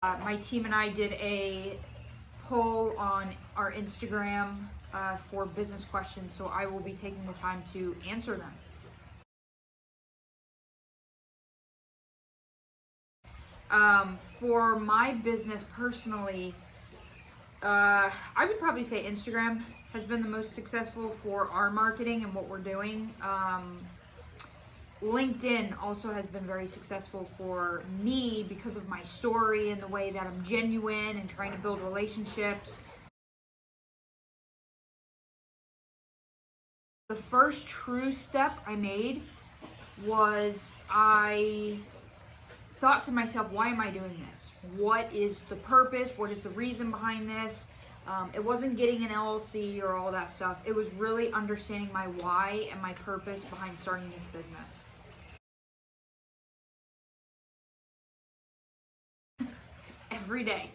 My team and I did a poll on our Instagram for business questions, so I will be taking the time to answer them. For my business personally, I would probably say Instagram has been the most successful for our marketing and what we're doing. LinkedIn also has been very successful for me because of my story and the way that I'm genuine and trying to build relationships. The first true step I made was I thought to myself, why am I doing this? What is the purpose? What is the reason behind this? It wasn't getting an LLC or all that stuff. It was really understanding my why and my purpose behind starting this business. Every day.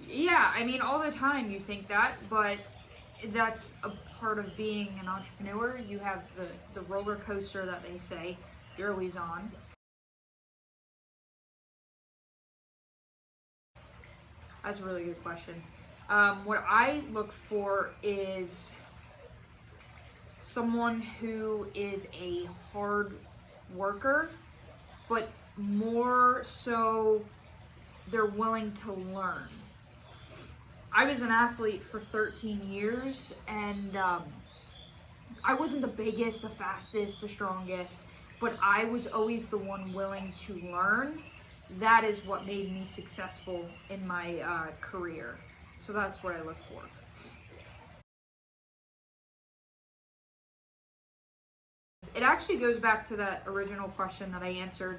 Yeah, I mean, all the time you think that, but that's a part of being an entrepreneur. You have the roller coaster that they say you're always on. That's a really good question. What I look for is someone who is a hard worker, but more so they're willing to learn. I was an athlete for 13 years and I wasn't the biggest, the fastest, the strongest, but I was always the one willing to learn. That is what made me successful in my career. So that's what I look for. It actually goes back to that original question that I answered.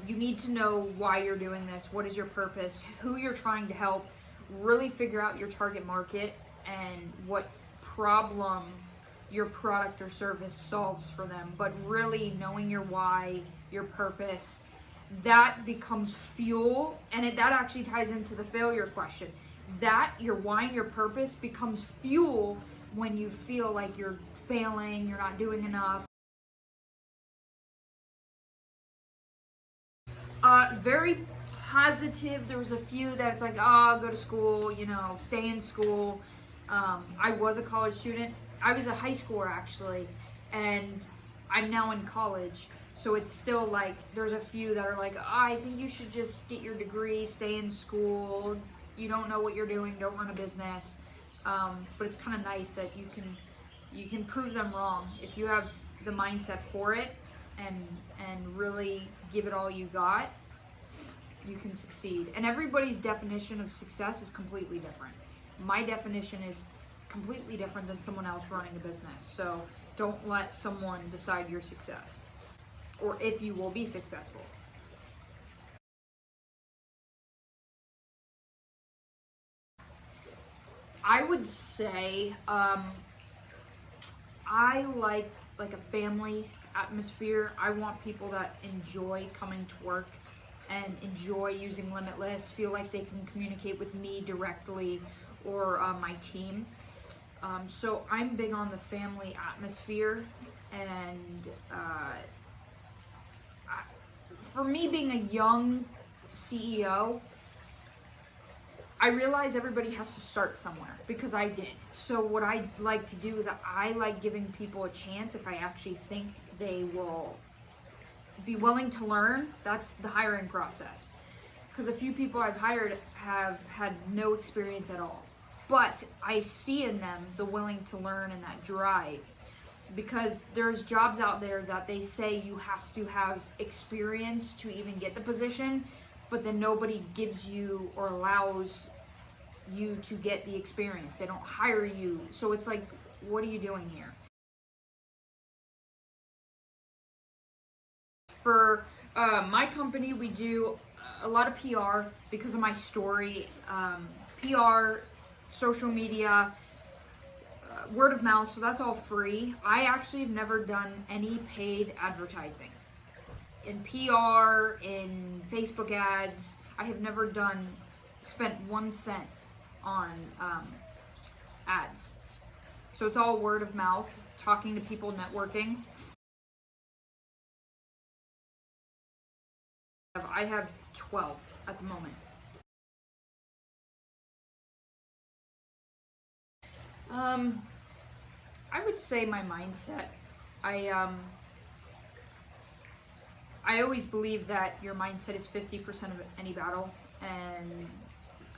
You need to know why you're doing this, what is your purpose, who you're trying to help, really figure out your target market and what problem your product or service solves for them. But really knowing your why, your purpose, that becomes fuel, and that actually ties into the failure question. That, your why and your purpose, becomes fuel when you feel like you're failing, you're not doing enough. Very positive. There was a few that's like, oh, go to school, stay in school. I was a college student. I was a high schooler actually, and I'm now in college. So it's still like, there's a few that are like, oh, I think you should just get your degree, stay in school. You don't know what you're doing, don't run a business. But it's kind of nice that you can prove them wrong if you have the mindset for it and really give it all you got. You can succeed. And everybody's definition of success is completely different. My definition is completely different than someone else running a business. So don't let someone decide your success or if you will be successful. I would say I like a family atmosphere. I want people that enjoy coming to work and enjoy using Limitless, feel like they can communicate with me directly or my team. So I'm big on the family atmosphere, and for me being a young CEO, I realize everybody has to start somewhere because I did. So what I like to do is I like giving people a chance if I actually think they will be willing to learn. That's the hiring process. Because a few people I've hired have had no experience at all. But I see in them the willing to learn and that drive. Because there's jobs out there that they say you have to have experience to even get the position, but then nobody gives you or allows you to get the experience. They don't hire you. So it's like, what are you doing here? For my company, we do a lot of PR because of my story. PR, social media, word of mouth, so that's all free. I actually have never done any paid advertising. In PR, in Facebook ads, I have never spent 1 cent on ads. So it's all word of mouth, talking to people, networking. I have 12 at the moment. I would say my mindset. I always believe that your mindset is 50% of any battle, and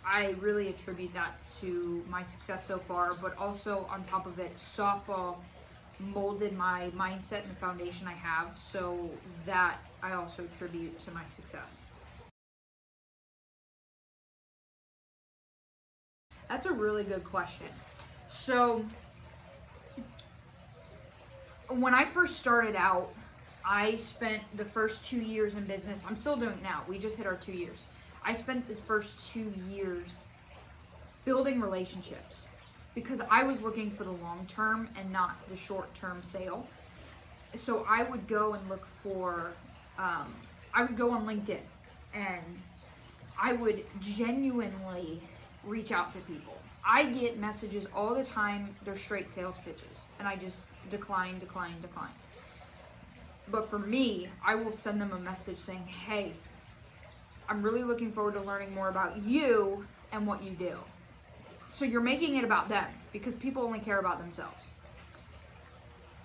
I really attribute that to my success so far, but also on top of it, softball molded my mindset and the foundation I have, so that I also attribute to my success. That's a really good question. So, when I first started out, I spent the first 2 years in business. I'm still doing it now. We just hit our 2 years. I spent the first 2 years building relationships because I was looking for the long term and not the short term sale. So I would go and look for, I would go on LinkedIn and I would genuinely reach out to people. I get messages all the time, they're straight sales pitches, and I just decline. But for me, I will send them a message saying, hey, I'm really looking forward to learning more about you and what you do. So you're making it about them because people only care about themselves.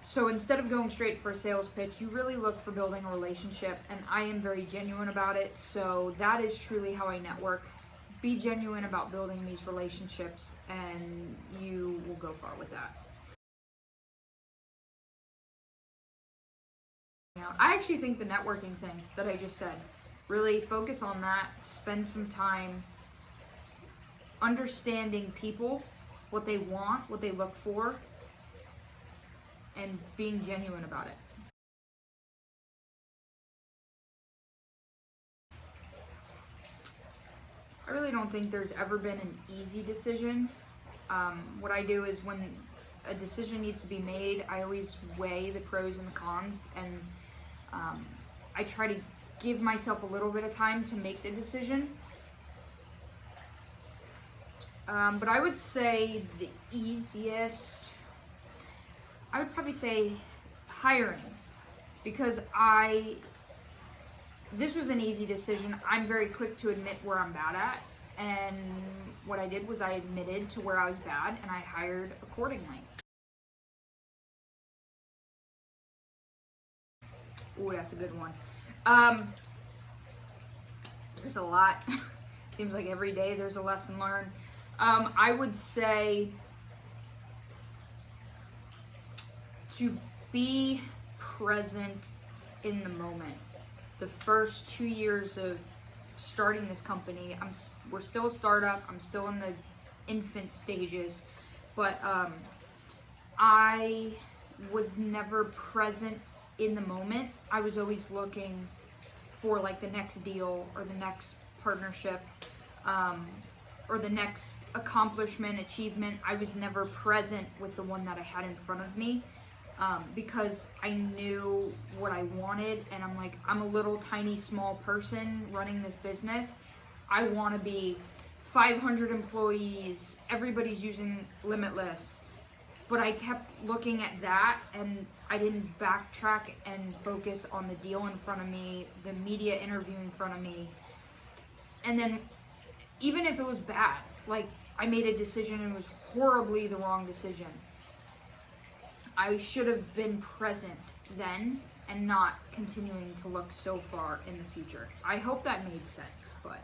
So instead of going straight for a sales pitch, you really look for building a relationship, and I am very genuine about it. So that is truly how I network. Be genuine about building these relationships, and you will go far with that. I actually think the networking thing that I just said, really focus on that, spend some time understanding people, what they want, what they look for, and being genuine about it. I really don't think there's ever been an easy decision. What I do is when a decision needs to be made, I always weigh the pros and the cons, and I try to give myself a little bit of time to make the decision. But I would say the easiest, I would probably say hiring, because this was an easy decision. I'm very quick to admit where I'm bad at, and what I did was I admitted to where I was bad and I hired accordingly. Ooh, that's a good one. There's a lot. Seems like every day there's a lesson learned. I would say to be present in the moment. The first 2 years of starting this company, we're still a startup. I'm still in the infant stages, but I was never present in the moment. I was always looking for like the next deal or the next partnership, or the next accomplishment, achievement. I was never present with the one that I had in front of me, because I knew what I wanted, and I'm like, I'm a little tiny small person running this business. I want to be 500 employees, everybody's using Limitless. But I kept looking at that, and I didn't backtrack and focus on the deal in front of me, the media interview in front of me. And then even if it was bad, like I made a decision and it was horribly the wrong decision, I should have been present then and not continuing to look so far in the future. I hope that made sense, but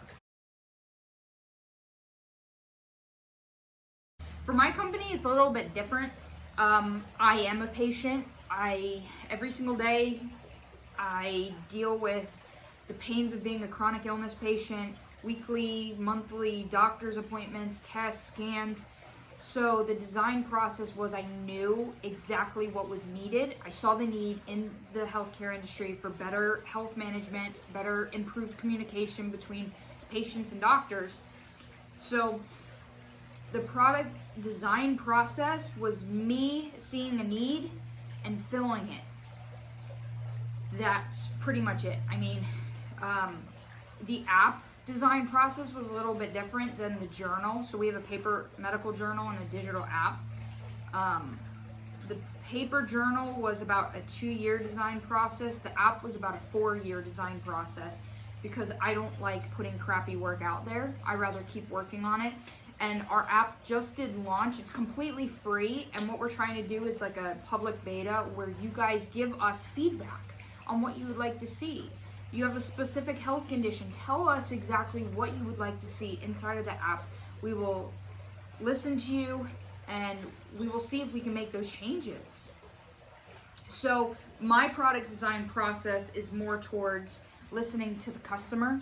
for my company, it's a little bit different. I am a patient. Every single day, I deal with the pains of being a chronic illness patient, weekly, monthly doctor's appointments, tests, scans. So the design process was, I knew exactly what was needed. I saw the need in the healthcare industry for better health management, better improved communication between patients and doctors. So the product design process was me seeing a need and filling it. That's pretty much it. I mean, the app design process was a little bit different than the journal. So we have a paper medical journal and a digital app. The paper journal was about a 2-year design process. The app was about a 4-year design process. because I don't like putting crappy work out there. I rather keep working on it. And our app just did launch. It's completely free, and what we're trying to do is like a public beta where you guys give us feedback on what you would like to see. You have a specific health condition, tell us exactly what you would like to see inside of the app. We will listen to you and we will see if we can make those changes. So my product design process is more towards listening to the customer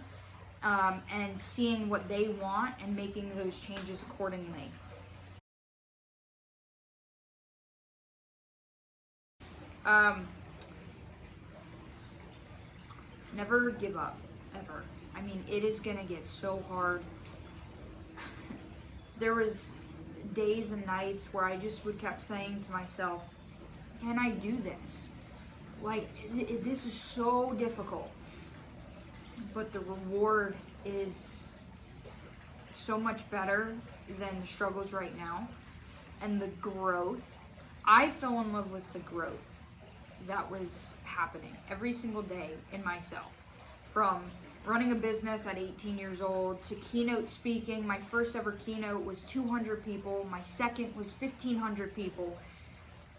and seeing what they want and making those changes accordingly. Never give up, ever. I mean, it is gonna get so hard. There was days and nights where I just would kept saying to myself, can I do this? Like, this is so difficult. But the reward is so much better than the struggles right now. And the growth, I fell in love with the growth that was happening every single day in myself. From running a business at 18 years old to keynote speaking. My first ever keynote was 200 people. My second was 1,500 people.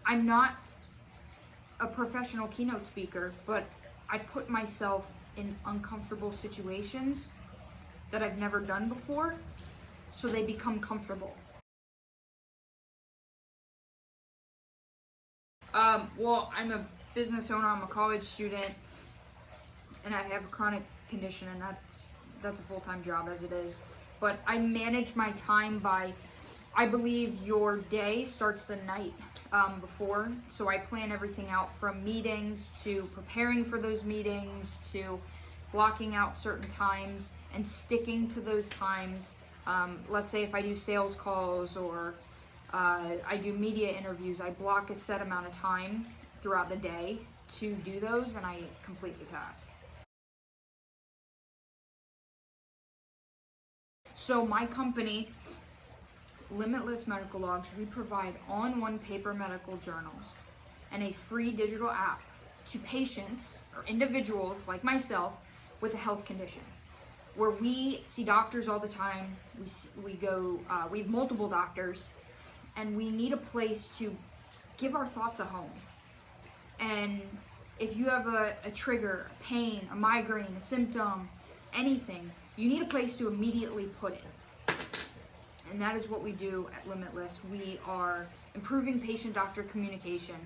I'm not a professional keynote speaker, but I put myself in uncomfortable situations that I've never done before, so they become comfortable. Well, I'm a business owner, I'm a college student, and I have a chronic condition, and that's a full-time job as it is. But I manage my time by, I believe your day starts the night before, so I plan everything out from meetings to preparing for those meetings to blocking out certain times and sticking to those times. Let's say if I do sales calls or I do media interviews, I block a set amount of time throughout the day to do those, and I complete the task. So my company, Limitless Medical Logs, we provide all-in-one paper medical journals and a free digital app to patients or individuals like myself with a health condition, where we see doctors all the time. We have multiple doctors, and we need a place to give our thoughts a home. And if you have a trigger, a pain, a migraine, a symptom, anything, you need a place to immediately put it. And that is what we do at Limitless. We are improving patient-doctor communication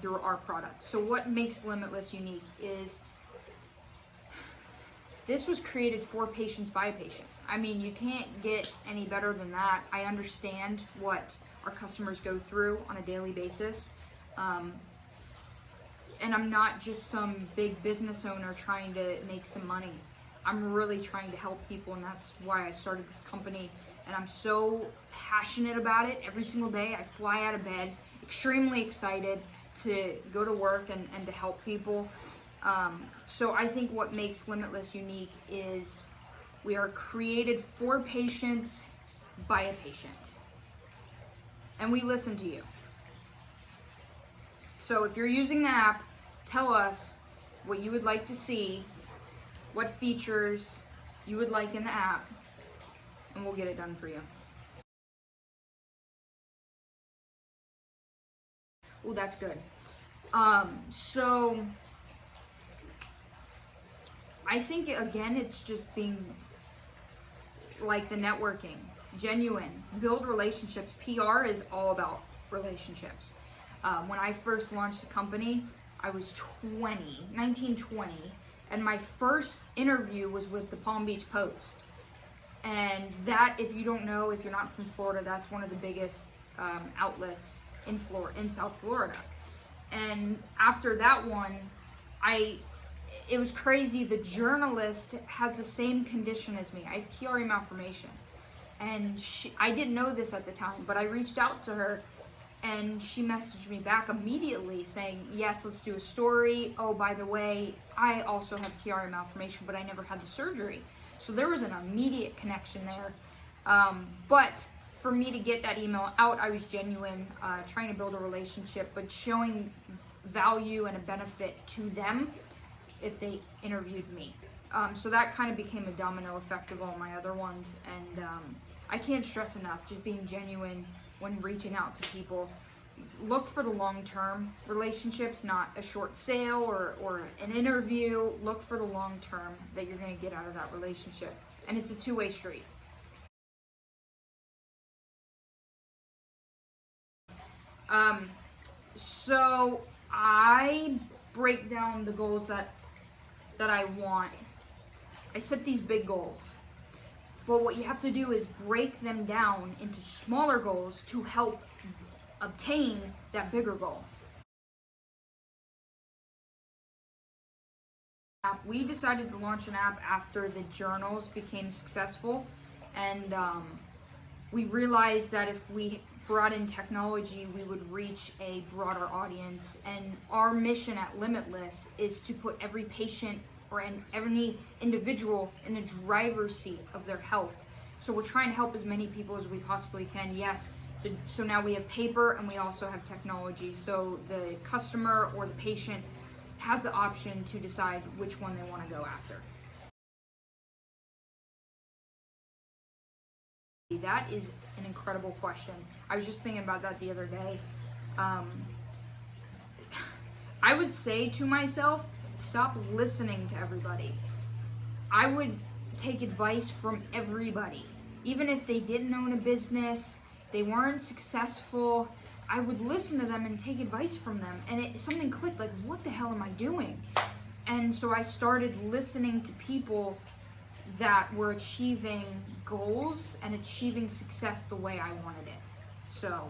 through our product. So what makes Limitless unique is this was created for patients by a patient. I mean, you can't get any better than that. I understand what our customers go through on a daily basis. And I'm not just some big business owner trying to make some money. I'm really trying to help people, and that's why I started this company. And I'm so passionate about it. Every single day I fly out of bed, extremely excited to go to work and to help people. So I think what makes Limitless unique is we are created for patients by a patient. And we listen to you. So if you're using the app, tell us what you would like to see, what features you would like in the app, and we'll get it done for you. Oh, that's good. So I think, again, it's just being like the networking, genuine, build relationships. PR is all about relationships. When I first launched the company, I was 19, 20, and my first interview was with the Palm Beach Post. And that, if you don't know, if you're not from Florida, that's one of the biggest outlets in South Florida. And after that one, it was crazy. The journalist has the same condition as me. I have Chiari malformation. And I didn't know this at the time, but I reached out to her, and she messaged me back immediately saying, yes, let's do a story. Oh, by the way, I also have Chiari malformation, but I never had the surgery. So there was an immediate connection there. But for me to get that email out, I was genuine, trying to build a relationship, but showing value and a benefit to them if they interviewed me. So that kind of became a domino effect of all my other ones. And I can't stress enough, just being genuine when reaching out to people. Look for the long-term relationships, not a short sale or an interview. Look for the long-term that you're going to get out of that relationship. And it's a two-way street. So I break down the goals that I want. I set these big goals. But what you have to do is break them down into smaller goals to help obtain that bigger goal. We decided to launch an app after the journals became successful, and we realized that if we brought in technology, we would reach a broader audience. And our mission at Limitless is to put every patient or every individual in the driver's seat of their health. So we're trying to help as many people as we possibly can. Yes, so now we have paper and we also have technology. So the customer or the patient has the option to decide which one they want to go after. That is an incredible question. I was just thinking about that the other day. I would say to myself, stop listening to everybody. I would take advice from everybody. Even if they didn't own a business, they weren't successful, I would listen to them and take advice from them. And something clicked, like, what the hell am I doing? And so I started listening to people that were achieving goals and achieving success the way I wanted it. So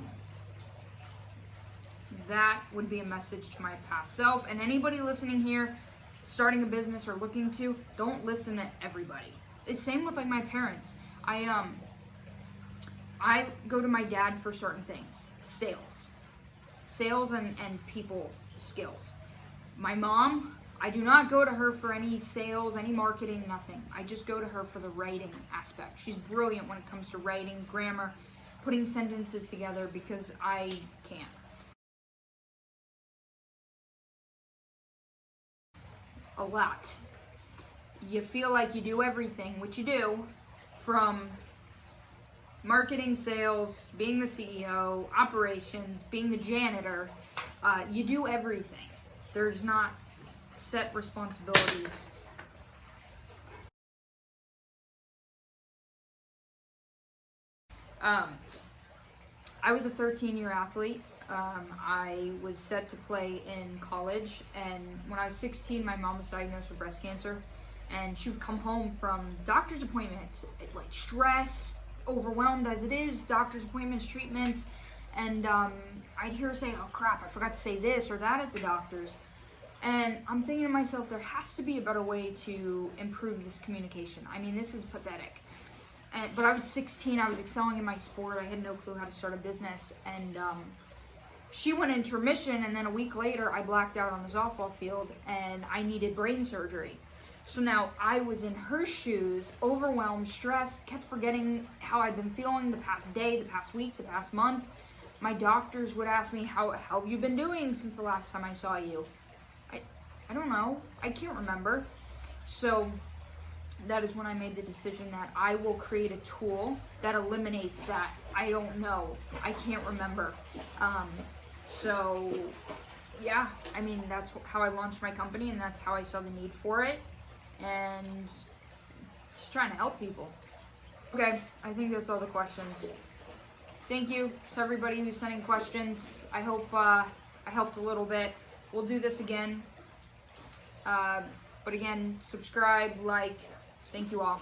that would be a message to my past self. And anybody listening here, starting a business or looking to, don't listen to everybody. It's same with like my parents. I go to my dad for certain things. Sales and people skills. My mom, I do not go to her for any sales, any marketing, nothing. I just go to her for the writing aspect. She's brilliant when it comes to writing, grammar, putting sentences together, because I can't. A lot. You feel like you do everything, which you do, from marketing, sales, being the CEO, operations, being the janitor. You do everything. There's not set responsibilities. I was a 13-year athlete. I was set to play in college, and when I was 16, my mom was diagnosed with breast cancer, and she would come home from doctor's appointments, like stress, overwhelmed as it is, doctor's appointments, treatments, and I'd hear her say, oh crap, I forgot to say this or that at the doctor's. And I'm thinking to myself, there has to be a better way to improve this communication. I mean, this is pathetic. But I was 16, I was excelling in my sport, I had no clue how to start a business, and she went into remission, and then a week later, I blacked out on the softball field, and I needed brain surgery. So now I was in her shoes, overwhelmed, stressed, kept forgetting how I'd been feeling the past day, the past week, the past month. My doctors would ask me, how have you been doing since the last time I saw you? I don't know. I can't remember. So that is when I made the decision that I will create a tool that eliminates that. I don't know. I can't remember. So yeah, I mean, that's how I launched my company, and that's how I saw the need for it, and just trying to help people. Okay, I think that's all the questions. Thank you to everybody who's sending questions. I hope I helped a little bit. We'll do this again. But again, subscribe, like. Thank you all.